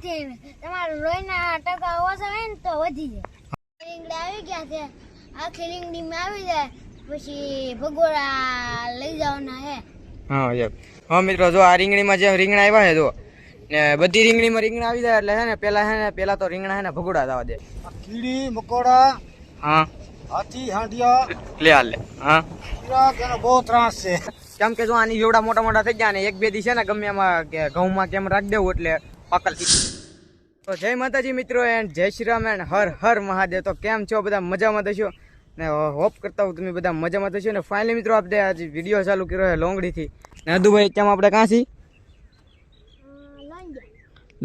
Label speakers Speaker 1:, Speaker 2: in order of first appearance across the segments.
Speaker 1: આથી તમારું લોહીના ટકા ઓછા હોય ને તો વધી જાય. રીંગણા આવી ગયા છે, આખી રીંગણીમાં આવી જાય પછી ભગોળા લઈ જવાના હે.
Speaker 2: હા યસ. હા મિત્રો જો આ રીંગણીમાં જે રીંગણા આવ્યા છે જો ને બધી રીંગણીમાં રીંગણા આવી જાય એટલે હે ને પેલા તો રીંગણા હે ને ભગોડા દાવા દે.
Speaker 3: કીડી મકોડા,
Speaker 2: હા
Speaker 3: હાથી હાંડિયા
Speaker 2: લે હાલ લે. હા
Speaker 3: તેનો બહુ ત્રાસ છે.
Speaker 2: કેમ કે જો આની જેવડા મોટા મોટા થઈ ગયા ને એક બે દી છે ને ગમે એમાં કે ઘઉંમાં કેમ રાખી દેવું એટલે પાકલ થઈ. તો જય માતાજી મિત્રો એન્ડ જય શ્રી રામ એન્ડ હર હર મહાદેવ. તો કેમ છો બધા? મજામાં થશો ને હોપ કરતા હું તમે બધા મજામાં થશો ને ફાઇનલી મિત્રો આપણે આજે વિડીયો ચાલુ કર્યો છે લોંગડીથી ને અદુભાઈ કેમ આપણે કાં છીએ?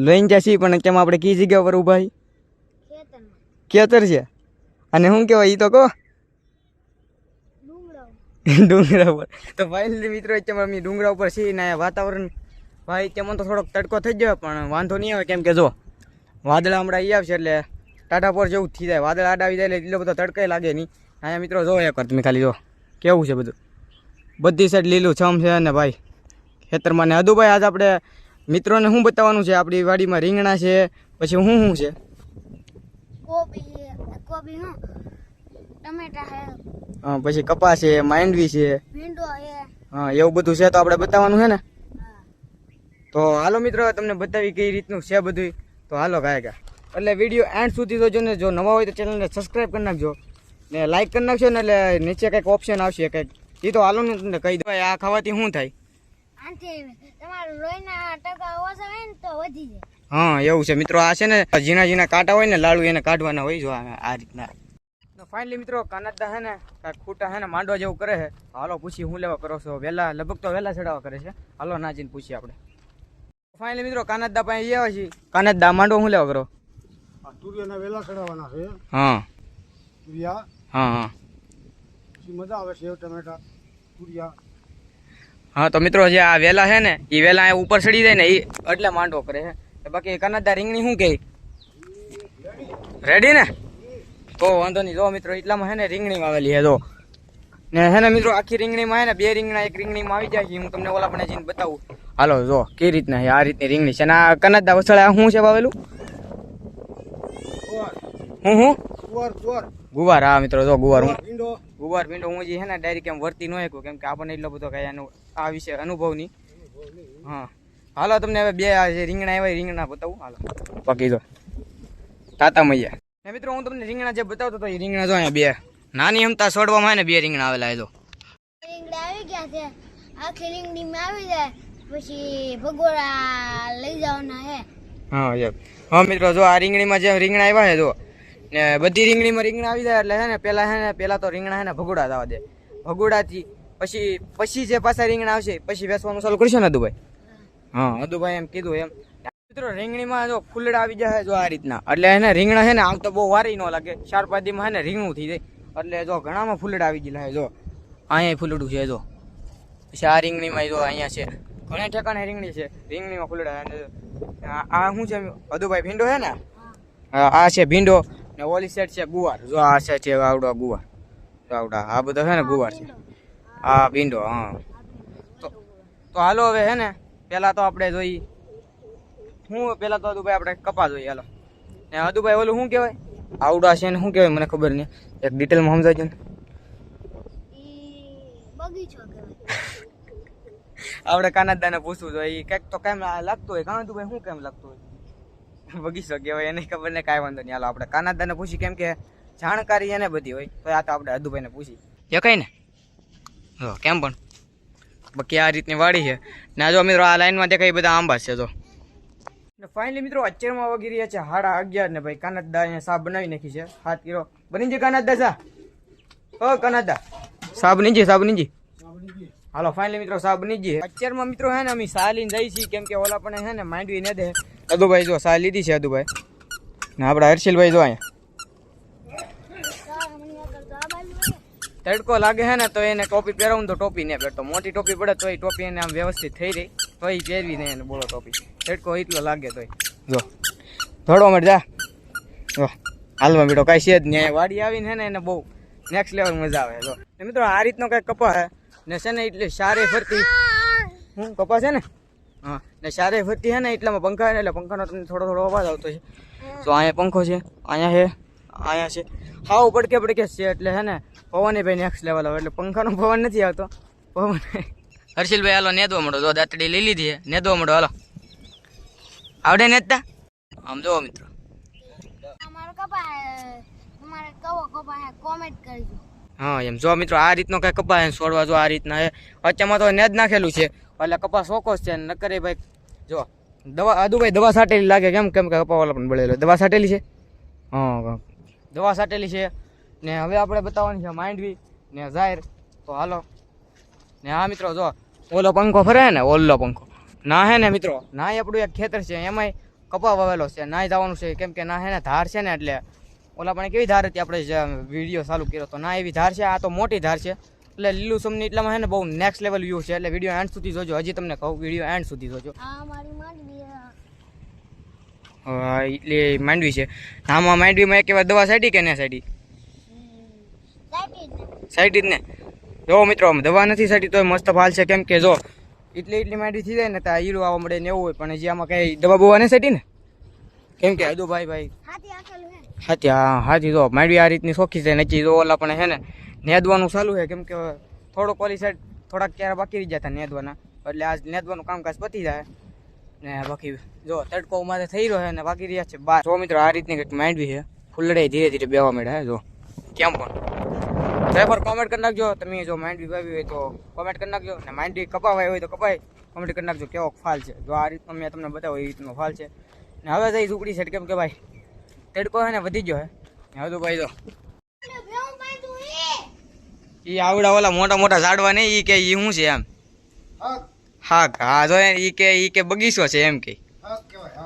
Speaker 2: લઈને જશી પણ કેમ આપણે કઈ જગ્યા પર ઊભા છીએ? ખેતર છે અને શું કહેવાય એ તો કહો. ડુંગરા ઉપર. તો ફાઇનલી મિત્રો અત્યારે અમે ડુંગરા ઉપર છીએ ને વાતાવરણ ભાઈ તેમાં તો થોડોક તડકો થઈ જાય પણ વાંધો નહીં આવે કેમ કે જો વાદળા હમણાં આવી આવશે એટલે ટાટાપોર જેવું થઈ જાય. વાદળ આડા આવી જાય એટલે એટલો બધો તડકાઈ લાગે નહીં. અહીંયા મિત્રો જો એક તમે ખાલી જો કેવું છે બધું, બધી સાઈડ લીલું છમ છે ને ભાઈ ખેતરમાં. ને અદુભાઈ આજ આપણે મિત્રોને શું બતાવવાનું છે? આપણી વાડીમાં રીંગણા છે, પછી શું છે?
Speaker 1: કોબી નું ટમેટા હે,
Speaker 2: હા પછી કપાસ છે, માંડવી છે,
Speaker 1: ભીંડો હે.
Speaker 2: હા એવું બધું છે તો આપણે બતાવવાનું છે ને. તો હાલો મિત્રો તમને બતાવી કઈ રીતનું છે બધું. તો હાલો ગાય એટલે વિડીયો એન્ડ સુધી જોજો ને જો નવા હોય તો ચેનલને સબસ્ક્રાઈબ કરી નાખજો ને લાઈક કરી નાખજો ને એટલે નીચે કંઈક ઓપ્શન આવશે કંઈક એ તો હાલો ને તમને કહી દો. આ ખાવાથી શું થાય?
Speaker 1: આથી તમારું લોહીના ટકા ઓછા હોય ને તો વધી જાય.
Speaker 2: હા એવું છે મિત્રો. આ છે ને ઝીણા ઝીણા કાંટા હોય ને લાડુ એને કાઢવાના હોય જો આ રીતના. ફાઇનલી મિત્રો કાનદા હે ને કાંઈક ખૂટા હે ને માંડવા જેવું કરે છે. હાલો પૂછી શું લેવા કરો છો? વહેલા લગભગ તો વહેલા ચડાવવા કરે છે. હાલો ના જઈને પૂછીએ આપણે. ફાઇનલી મિત્રો કાનદા પાસે આવ્યા છીએ. કાનદા માંડવો શું લેવા કરો?
Speaker 3: તુરિયાના વેલા ચડાવવાના છે.
Speaker 2: હા
Speaker 3: તુરિયા,
Speaker 2: હા હા
Speaker 3: પછી મજા આવે છે ટમેટા તુરિયા.
Speaker 2: હા તો મિત્રો જે આ વેલા છે ને એ વેલા ઉપર ચડી જાય ને એ એટલે માંડવો કરે છે. બાકી કાનદા રીંગણી શું કહે? રેડી ને? તો વાંધો નહીં. જો મિત્રો એટલામાં છે ને રીંગણી આવેલી છે જો ને હે ને મિત્રો આખી રીંગણીમાં હે ને બે રીંગણા એક રીંગણીમાં આવી જાય છે. હું તમને ઓલા પણ જઈને બતાવું. હાલો જો કઈ રીતના છે આ રીતની રીંગણી છે. અને આ કાનદા વસળા શું છે વાવેલું? ગુવાર. હા મિત્રો જો ગુવાર. ગુવાર ભીંડો હું જે છે ને ડાયરેક્ટ એમ વર્તી ન શકું કેમ કે આપણને એટલો બધો કઈ આ વિશે અનુભવ નહીં. હા હાલો તમને હવે બે જે રીંગણા આવ્યા રીંગણા બતાવું. હાલો બાકી જો તાતા મૈયા ને મિત્રો હું તમને રીંગણા જે બતાવતો હતો એ રીંગણા જો અહીંયા બે નાની અમતા છોડવામાં ને બે રીંગણા આવેલા જો.
Speaker 1: રીંગણા આવી ગયા છે, આખી રીંગણીમાં આવી જાય પછી ભગોળા લઈ જવાના હે.
Speaker 2: હા યસ. હા મિત્રો જો આ રીંગણીમાં જે રીંગણા આવ્યા છે જો ને બધી રીંગણીમાં રીંગણા આવી જાય એટલે હે ને પેલા તો રીંગણા હે ને ભગોડા દાવા દે. ભગોડાથી પછી જે પાછા રીંગણા આવશે પછી વેચવાનું ચાલુ કરશે ને અદુભાઈ. હા અદુભાઈ એમ કીધું એમ. મિત્રો રીંગણીમાં જો ફૂલડા આવી જાય જો આ રીતના એટલે એને રીંગણા છે ને આમ તો બહુ વારી ન લાગે. 4-5 દીમાં હે ને રીંગણું થઈ જાય એટલે જો ઘણામાં ફૂલડા આવી ગયેલા છે જો અહીંયા ફૂલડું છે જો. પછી આ રીંગણીમાં જો અહીંયા છે ઘણા ઠેકાણે રીંગણી છે. રીંગણીમાં ફૂલડા. આ શું છે અદુભાઈ? ભીંડો છે ને? આ છે ભીંડો ને ઓલી સાઈડ છે ગુવાર. જો આ સાઈડ છે આવડા ગુવાર આવડા આ બધા છે ને ગુવાર છે. આ ભીંડો. હા તો હાલો હવે હે ને પેલા તો આપણે જોઈ હું પેલા તો અદુભાઈ આપણે કપા જોઈએ. હાલો ને અદુભાઈ ઓલું શું કહેવાય આવડા છે ને શું કહેવાય મને ખબર નહીં. એક ડિટેલમાં સમજાવજો ને.
Speaker 1: બગીચો કહેવાય.
Speaker 2: આપણે કાનદાને પૂછવું જોઈએ કંઈક તો કેમ લાગતું હોય. કાનદુભાઈ શું કેમ લાગતું હોય? બગીચો કહેવાય એને ખબર ને કાંઈ વાંધો નહીં. હાલો આપણે કાનદાને પૂછી કેમ કે જાણકારી એને બધી હોય તો આ તો આપણે અદુભાઈને પૂછી એ કઈ ને જો કેમ પણ બાકી આ રીતની વાડી છે ને. જો મિત્રો આ લાઈનમાં દેખાય બધા આંબા છે જો. ફાઇનલી મિત્રો અત્યારમાં વાગી રહ્યા છે 11:30 ને ભાઈ કાનદા અહીંયા સાબ બનાવી નાખી છે. 7 કિલો બની જાય કાનદા સા. ઓ કાનદા સાબ બની જાય. હાલો ફાઇનલી મિત્રો સાબ બની જાય. અત્યારમાં મિત્રો હે ને અમે સા લઈને જઈ છીએ કેમ કે ઓલા પણ હે ને માંડવી ને દે. અદુભાઈ જો સા લીધી છે અદુભાઈ ને આપણા હર્ષિલભાઈ જો અહીંયા તડકો લાગે છે ને તો એને ટોપી પહેરાવું તો ટોપી નહીં પહેરતો. મોટી ટોપી પડે તો એ ટોપી એને આમ વ્યવસ્થિત થઈ રહી તો એ પહેરવી નહીં એને બોલો ટોપી. તડકો એટલો લાગે તો જો થોડો મળે જા જો હાલમાં બેટો કાંઈ છે જ નહીં. વાડી આવીને ને એને બહુ નેક્સ્ટ લેવલ મજા આવે જો. મિત્રો આ રીતનો કાંઈક કપા હે ને છે ને એટલે સારી ફરતી હું કપા છે ને હા ને સારે ફરતી હે ને એટલામાં પંખા ને એટલે પંખાનો તમને થોડો થોડો અવાજ આવતો છે. તો અહીંયા પંખો છે, અહીંયા છે હાવ પડકે પડકે છે એટલે હે ને પવન ભાઈ નેક્સ્ટ લેવલ આવે એટલે પંખાનો પવન નથી આવતો. પવન હર્ષિલભાઈ હાલો નેદવા મળો, જો દાંતડી લઈ લીધી છે, નેદવા મળો હાલો. આવડે નેદતા? આમ જોવો મિત્રો,
Speaker 1: અમારો કપા તમારે કવો કપા કોમેન્ટ કરજો.
Speaker 2: હા એમ જો મિત્રો આ રીતનો કઈ કપા છોડવા જો આ રીતના હે. અત્યારમાં તો નેદ નાખેલું છે એટલે કપા ચોક્કસ છે. નકરે ભાઈ જો દવા આદુભાઈ દવા છાંટેલી લાગે, કેમ કેમ કે કપાવાળા પણ બળેલો દવા છાંટેલી છે. હા દવા છાંટેલી છે ને હવે આપણે બતાવવાની છે માંડવી ને જાહેર. તો હાલો ને હા મિત્રો જો ઓલો પંખો ફરે ને, ઓલો પંખો ના હે ને મિત્રો, ના આપણું એક ખેતર છે એમાંય કપા વાવેલો છે, ના જવાનું છે કેમ કે ના હે ને ધાર છે ને એટલે ઓલા પણ કેવી ધાર હતી આપણે વિડીયો ચાલુ કર્યો તો ના એવી ધાર છે. આ તો મોટી ધાર છે એટલે લીલું સમની એટલામાં હે ને બહુ નેક્સ્ટ લેવલ વ્યૂ છે એટલે વિડીયો એન્ડ સુધી જોજો. હજી તમને કહું વિડીયો એન્ડ સુધી જોજો.
Speaker 1: આ મારી માંડવી
Speaker 2: એટલે માંડવી છે. આમાં માંડવીમાં એક એવા દવા સાઈડી કે ને સાઈડી સાઈડી જ ને. જો મિત્રો દવા નથી સાઈડી તોય મસ્ત ફાલ છે કેમ કે જો એટલી માંડવી થઈ જાય ને તો હીરું આવવા મળે ને એવું હોય. પણ હજી આમાં કઈ દવા બવા નહીં સાઈડી ને કેમ કે હજુ ભાઈ હાથી જો માંડવી આ રીતની સોખી છે. નચી જો ઓલા પણ હે ને નેદવાનું ચાલુ છે કેમ કે થોડોક ઓલી સાઈડ થોડાક ક્યારે બાકી રહી જતા નેદવાના એટલે આજ નેદવાનું કામકાજ પતી જાય ને બાકી જો તડકો માથે થઈ રહ્યો છે ને બાકી રહ્યા છે બાર. જો મિત્રો આ રીતની કંઈક માંડવી છે, ફૂલડે ધીરે ધીરે બેવા માંડ્યા જો કેમ પણ બરાબર. કોમેન્ટ કરી નાખજો તમે જો માંડવી વાવી હોય તો કોમેન્ટ કરી નાખજો ને માંડવી કપાવાય હોય તો કપાય કોમેન્ટ કરી નાખજો કેવો ફાલ છે. જો આ રીતનો મેં તમને બતાવ્યો એ રીતનો ફાલ છે ને હવે જઈ ઝૂકડી છે કેમ કે ભાઈ તડકો છે ને વધી ગયો હે હવે તો ભાઈ જો ઈ આવડા ઓલા મોટા મોટા ઝાડવા નહીં ઈ કે ઈ શું છે એમ હા જો ઈ કે બગીચો છે એમ કે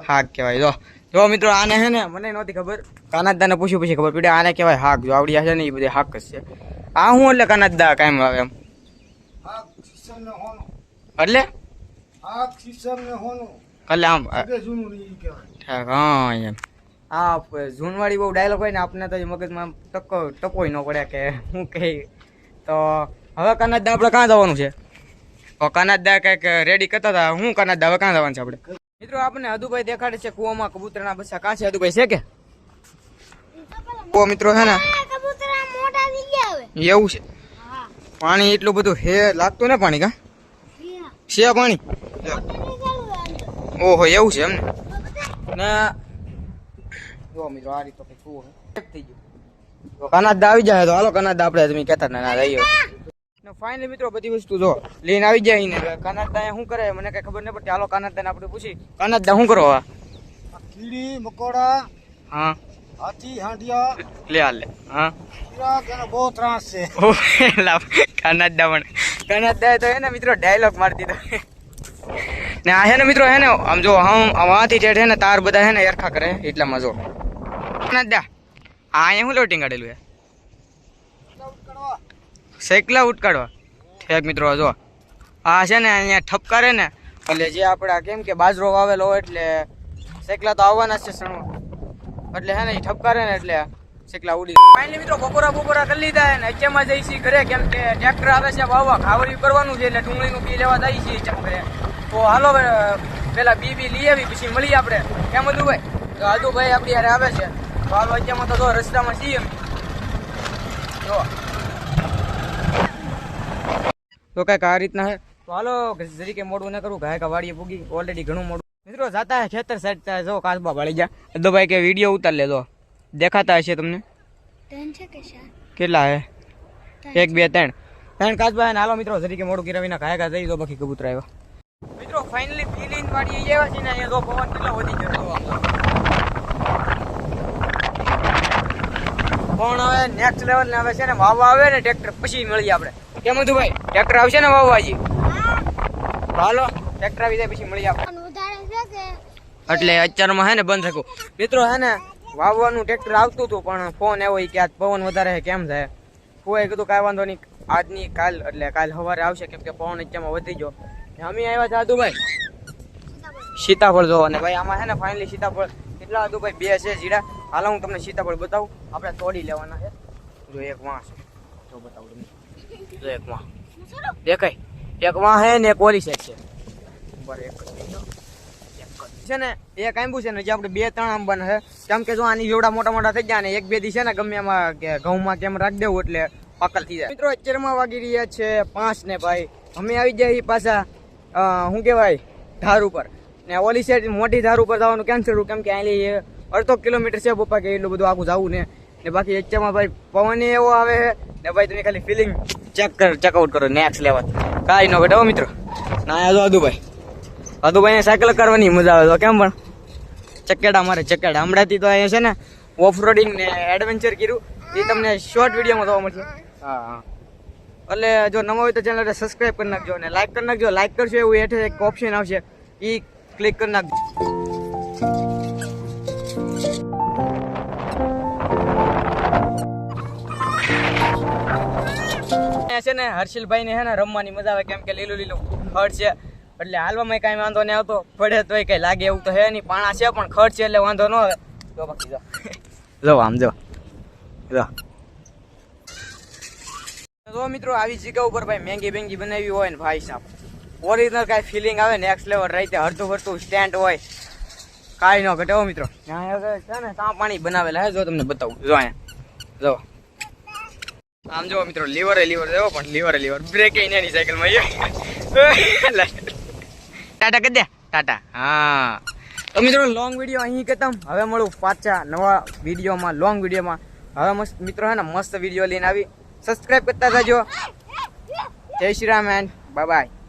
Speaker 2: હાક કહેવાય. જો મિત્રો આને છે ને મને નહોતી ખબર, કાનાદાને પૂછ્યું પછી ખબર પડી આને કહેવાય હાક. જો આવડી છે ને એ બધી હાક જ છે. આ શું એટલે કાનાદા કાયમ આવે એમ એટલે એટલે આમ હા એમ આ જૂનવાળી બહુ ડાયલોગ હોય ને આપણે તો મગજમાં ટકોય ન પડે કે શું કહે. તો હવે કાનાદા આપણે ક્યાં જવાનું છે? કાનાદા કંઈક રેડી કરતા હતા. હું કાનાદા હવે ક્યાં જવાનું છે આપણે? મિત્રો આપણને અદુભાઈ દેખાડે છે કુવામાં કબૂતરના બચ્ચા. કાં છે અદુભાઈ છે કે કુવો મિત્રો છે ને એવું છે? પાણી એટલું બધું હે લાગતું ને પાણી? કાં છે પાણી? ઓહો એવું છે એમને ને જો મિત્રો આ રીતે કઈ કુવો થઈ ગયો. કાનાદા આવી જાય તો હાલો કાનાદા આપણે તમે કહેતા ના રહીએ. ફાઇનલી મિત્રો બધી વસ્તુ જો લઈને આવી જાય ને કાનાદા શું કરે મને કઈ ખબર નહીં પડતી. હાલો કાનાદા ને આપણે પૂછી કાનાદા શું કરો?
Speaker 3: કીડી મકોડા
Speaker 2: હા
Speaker 3: હાથી હાંડિયા
Speaker 2: લે હાલ હા
Speaker 3: તેનો બહુ ત્રાસ છે.
Speaker 2: કાનાદા પણ કાનાદા તો હે ને મિત્રો ડાયલોગ મારી દીધો ને આ હે ને મિત્રો હે ને આમ જો આમાંથી ઠેઠ હે ને તાર બધા હે ને એરખા કરે એટલામાં જો કાનાદા આ અહીંયા શું લોટિંગ કાઢેલું હે? સાયકલા ઉટકાડવા ઠેક મિત્રો જો આ છે ને અહીંયા ઠપકારે ને એટલે જે આપણે કેમ કે બાજરો વાવેલો હોય એટલે સાયકલા તો આવવાના જ છે સણવા એટલે હે ને એ ઠપકારે ને એટલે સાયકલા ઉડી. ફાઇનલી મિત્રો બપોરા કરી લીધા ને અત્યારમાં જઈશી ઘરે કેમ કે ટ્રેક્ટર આવે છે વાવવા ખાવડી કરવાનું છે એટલે ડુંગળીનું બી લેવા જઈ છીએ ઘરે. તો હાલો પેલા બી લઈ આવી પછી મળીએ આપણે કેમ હતું ભાઈ? તો અદુભાઈ આપણી યારે આવે છે તો હાલો અત્યારમાં તો જો રસ્તામાં છીએ જો તો કઈક આ રીતના હે. તો હાલો જરીકે મોડું ન કરું ગાયકા વાડીએ પૂગી ઓલરેડી ઘણું મોડું. મિત્રો જાતા હે ખેતર સાઈડ જો કાચબા વાળી જા અદુભાઈ કે વિડીયો ઉતાર લેજો દેખાતા હશે તમને કેટલા હે? 1 2 3 કાચબા હે. હાલો મિત્રો જરીકે મોડું કર્યા વિના ગાયકા જઈ દો બાકી કબૂતર આવ્યા. મિત્રો ફાઇનલી ફીલિંગ વાડી આવ્યા છે ને અહીંયા જો પવન કેટલો વધી ગયો પણ હવે નેક્સ્ટ લેવલ ને હવે છે ને વાવવા આવે ને ટ્રેક્ટર પછી મળીએ આપણે કેમ હતું ભાઈ? ટ્રેક્ટર આવશે ને વાવવાજી હાલો ટ્રેક્ટર આવી જાય પછી મળીએ આપણે. એટલે અત્યારમાં હે ને બંધ થયું મિત્રો હે ને વાવવાનું ટ્રેક્ટર આવતું હતું પણ ફોન એવો કે આજ પવન વધારે છે કેમ થાય કોઈ કીધું કાંઈ વાંધો નહીં આજની કાલ એટલે કાલ સવારે આવશે કેમ કે પવન અત્યારમાં વધી ગયો. અમે આવ્યા હતા અદુભાઈ સીતાફળ જોવા અને ભાઈ આમાં છે ને ફાઇનલી સીતાફળ કેટલા અદુભાઈ 2 છે જીડા. હાલ હું તમને સીતાફળ બતાવું આપણે તોડી લેવાના છે. જો એક વાં છે જો બતાવું તમને જો એક વાં દેખાય એક વાં હે ને એક ઓલી સાઈડ છે નંબર 1 છે ને એક આંબુ છે ને જે આપણે 2-3 આંબાના છે કેમ કે જો આની જોડા મોટા મોટા થઈ જાય ને એક બે દી છે ને ગમે એમાં કે ઘઉંમાં કેમ રાખી દેવું એટલે પાકલ થઈ જાય મિત્રો અત્યારમાં વાગી રહ્યા છે 5 ને ભાઈ અમે આવી જાય પાછા શું કહેવાય ધાર ઉપર ને ઓલી સાઈડ મોટી ધાર ઉપર જવાનું કેન્સલ કેમ કે અહીં 1/2 કિલોમીટર છે પપ્પા કે એટલું બધું આખું જવું ને બાકી અત્યારમાં ભાઈ પવન એવો આવે ને ભાઈ તમે ખાલી ફિલિંગ ચેકઆઉટ કરો નેક્સ્ટ લેવલ કાંઈ ન ઘટે મિત્રો ના જો અદુભાઈ સાયકલ કરવાની મજા આવે તો કેમ પણ ચકેડા મારે ચકેડા હમણાંથી તો અહીંયા છે ને ઓફ રોડિંગ ને એડવેન્ચર કર્યું એ તમને શોર્ટ વિડીયોમાં જોવા મળશે હા એટલે જો નવો હોય તો ચેનલને સબસ્ક્રાઈબ કરી નાખજો અને લાઈક કરી નાખજો લાઈક કરશો એવું હેઠે એક ઓપ્શન આવશે એ ક્લિક કરી નાખજો છે ને હર્ષિલભાઈ ને છે ને રમવાની મજા આવે કેમ કે લીલું ખડ છે એટલે હાલવામાં કઈ વાંધો નહીં આવતો પડે તોય કઈ લાગે એવું તો હે નહીં પાણા છે પણ ખડ છે એટલે વાંધો ન આવે જો બાકી જો આમ જો મિત્રો આવી જગ્યા ઉપર ભાઈ મેંગી બેંગી બનાવી હોય ને ભાઈ સાહેબ ઓરિજિનલ કાંઈ ફિલિંગ આવે નેક્સ્ટ લેવલ રાઈતે હરતું ફરતું સ્ટેન્ડ હોય કાંઈ ન ઘટે હો મિત્રો ત્યાં છે ને ત્યાં પાણી બનાવેલા હે જો તમને બતાવું જો અહીંયા જો આમ જો મિત્રો લીવર દેવો પણ લીવર બ્રેક એની સાયકલમાં ટાટા કરી દે ટાટા હા તો મિત્રો લોંગ વિડીયો અહીં ખતમ હવે મળું પાછા નવા વિડીયોમાં લોંગ વિડીયોમાં હવે મસ્ત મિત્રો હે ને મસ્ત વિડીયો લઈને આવી સબસ્ક્રાઈબ કરતા જજો જય Shri Ram and bye bye